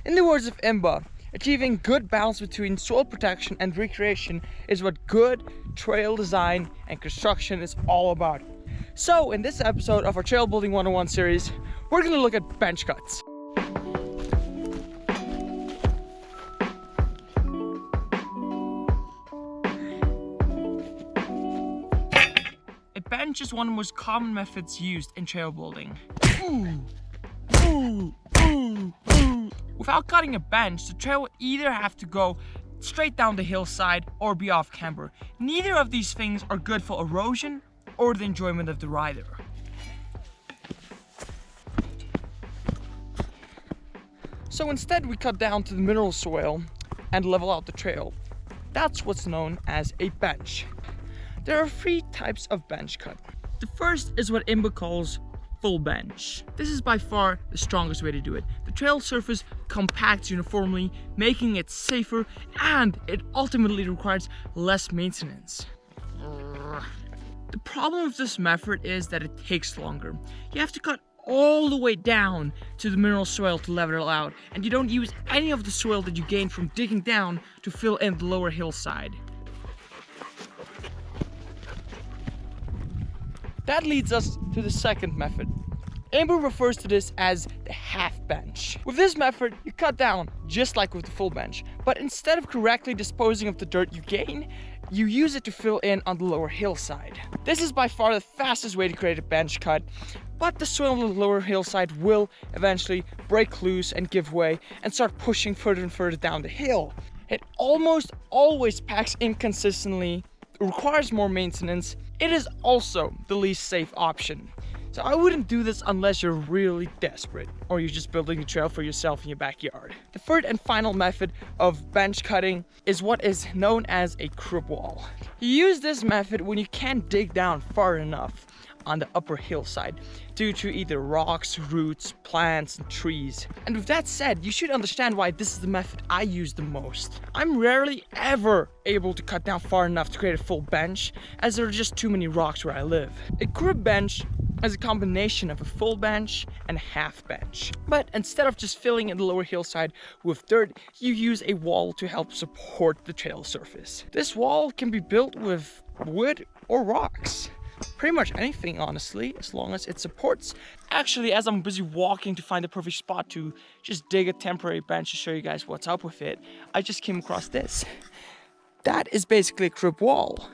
In the words of Imba, achieving good balance between soil protection and recreation is what good trail design and construction is all about. So in this episode of our Trail Building 101 series, we're going to look at bench cuts. A bench is one of the most common methods used in trail building. Without cutting a bench, the trail will either have to go straight down the hillside or be off camber. Neither of these things are good for erosion or the enjoyment of the rider. So instead we cut down to the mineral soil and level out the trail. That's what's known as a bench. There are three types of bench cut. The first is what Imba calls full bench. This is by far the strongest way to do it. The trail surface compacts uniformly, making it safer, and it ultimately requires less maintenance. The problem with this method is that it takes longer. You have to cut all the way down to the mineral soil to level it out, and you don't use any of the soil that you gain from digging down to fill in the lower hillside. That leads us to the second method. Amber refers to this as the half bench. With this method, you cut down just like with the full bench, but instead of correctly disposing of the dirt you gain, you use it to fill in on the lower hillside. This is by far the fastest way to create a bench cut, but the soil on the lower hillside will eventually break loose and give way and start pushing further and further down the hill. It almost always packs inconsistently, requires more maintenance. It is also the least safe option. So I wouldn't do this unless you're really desperate or you're just building a trail for yourself in your backyard. The third and final method of bench cutting is what is known as a crib wall. You use this method when you can't dig down far enough on the upper hillside due to either rocks, roots, plants, and trees. And with that said, you should understand why this is the method I use the most. I'm rarely ever able to cut down far enough to create a full bench, as there are just too many rocks where I live. A crib bench is a combination of a full bench and a half bench. But instead of just filling in the lower hillside with dirt, you use a wall to help support the trail surface. This wall can be built with wood or rocks. Pretty much anything, honestly, as long as it supports. Actually, as I'm busy walking to find the perfect spot to just dig a temporary bench to show you guys what's up with it, I just came across this. That is basically a crib wall.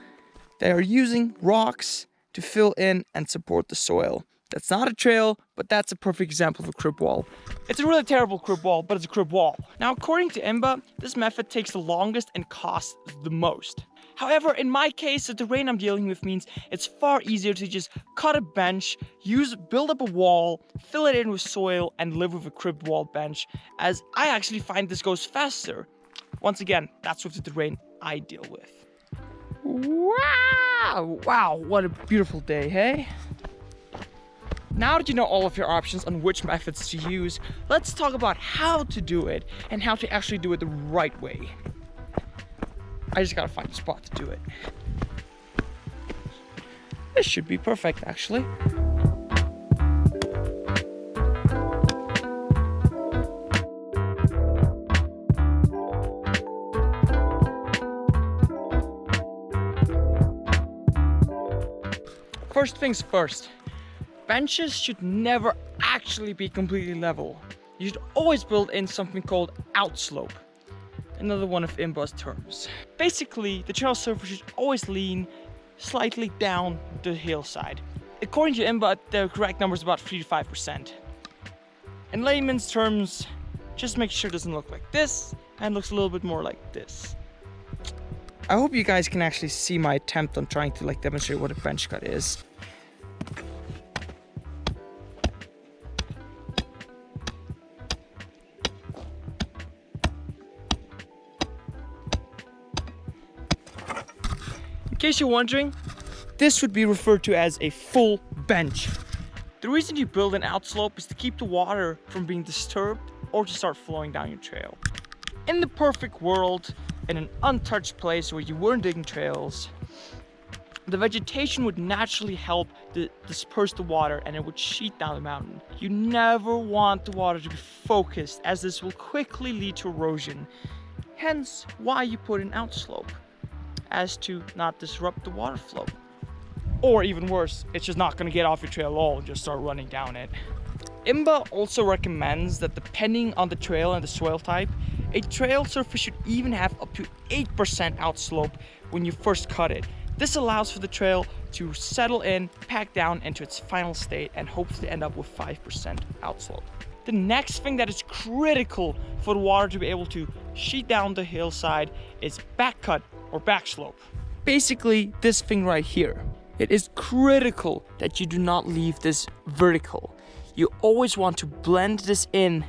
They are using rocks to fill in and support the soil. That's not a trail, but that's a perfect example of a crib wall. It's a really terrible crib wall, but it's a crib wall. Now, according to Imba, this method takes the longest and costs the most. However, in my case, the terrain I'm dealing with means it's far easier to just cut a bench, build up a wall, fill it in with soil, and live with a crib wall bench, as I actually find this goes faster. Once again, that's with the terrain I deal with. Wow, what a beautiful day, hey? Now that you know all of your options on which methods to use, let's talk about how to do it and how to actually do it the right way. I just gotta find a spot to do it. This should be perfect, actually. First things first, benches should never actually be completely level. You should always build in something called outslope. Another one of Imba's terms. Basically, the trail surface should always lean slightly down the hillside. According to Imba, the correct number is about 3 to 5%. In layman's terms, just make sure it doesn't look like this and looks a little bit more like this. I hope you guys can actually see my attempt on trying to demonstrate what a bench cut is. In case you're wondering, this would be referred to as a full bench. The reason you build an outslope is to keep the water from being disturbed or to start flowing down your trail. In the perfect world, in an untouched place where you weren't digging trails, the vegetation would naturally help disperse the water and it would sheet down the mountain. You never want the water to be focused, as this will quickly lead to erosion. Hence why you put an outslope, as to not disrupt the water flow. Or even worse, it's just not going to get off your trail at all and just start running down it. IMBA also recommends that depending on the trail and the soil type, a trail surface should even have up to 8% outslope when you first cut it. This allows for the trail to settle in, pack down into its final state, and hopefully end up with 5% outslope. The next thing that is critical for the water to be able to sheet down the hillside is back cut or back slope. Basically, this thing right here. It is critical that you do not leave this vertical. You always want to blend this in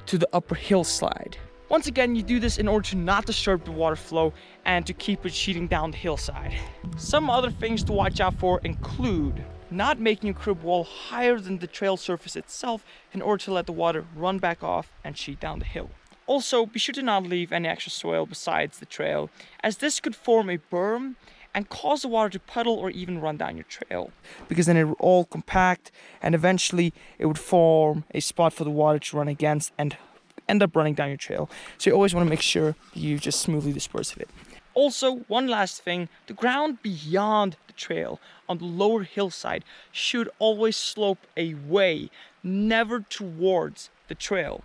to the upper hillside. Once again, you do this in order to not disturb the water flow and to keep it sheeting down the hillside. Some other things to watch out for include not making your crib wall higher than the trail surface itself in order to let the water run back off and sheet down the hill. Also, be sure to not leave any extra soil besides the trail, as this could form a berm and cause the water to puddle or even run down your trail, because then it would all compact and eventually it would form a spot for the water to run against and end up running down your trail. So you always want to make sure that you just smoothly disperse of it. Also, one last thing, the ground beyond the trail on the lower hillside should always slope away, never towards the trail.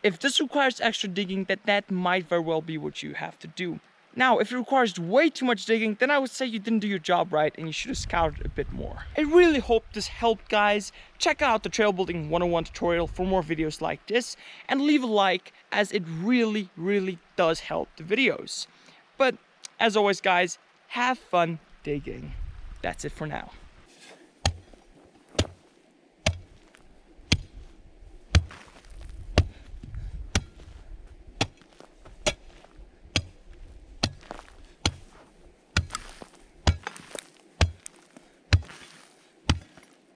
If this requires extra digging, that might very well be what you have to do. Now, if it requires way too much digging, then I would say you didn't do your job right and you should have scouted a bit more. I really hope this helped, guys. Check out the Trail Building 101 tutorial for more videos like this, and leave a like, as it really does help the videos. But as always, guys, have fun digging. That's it for now.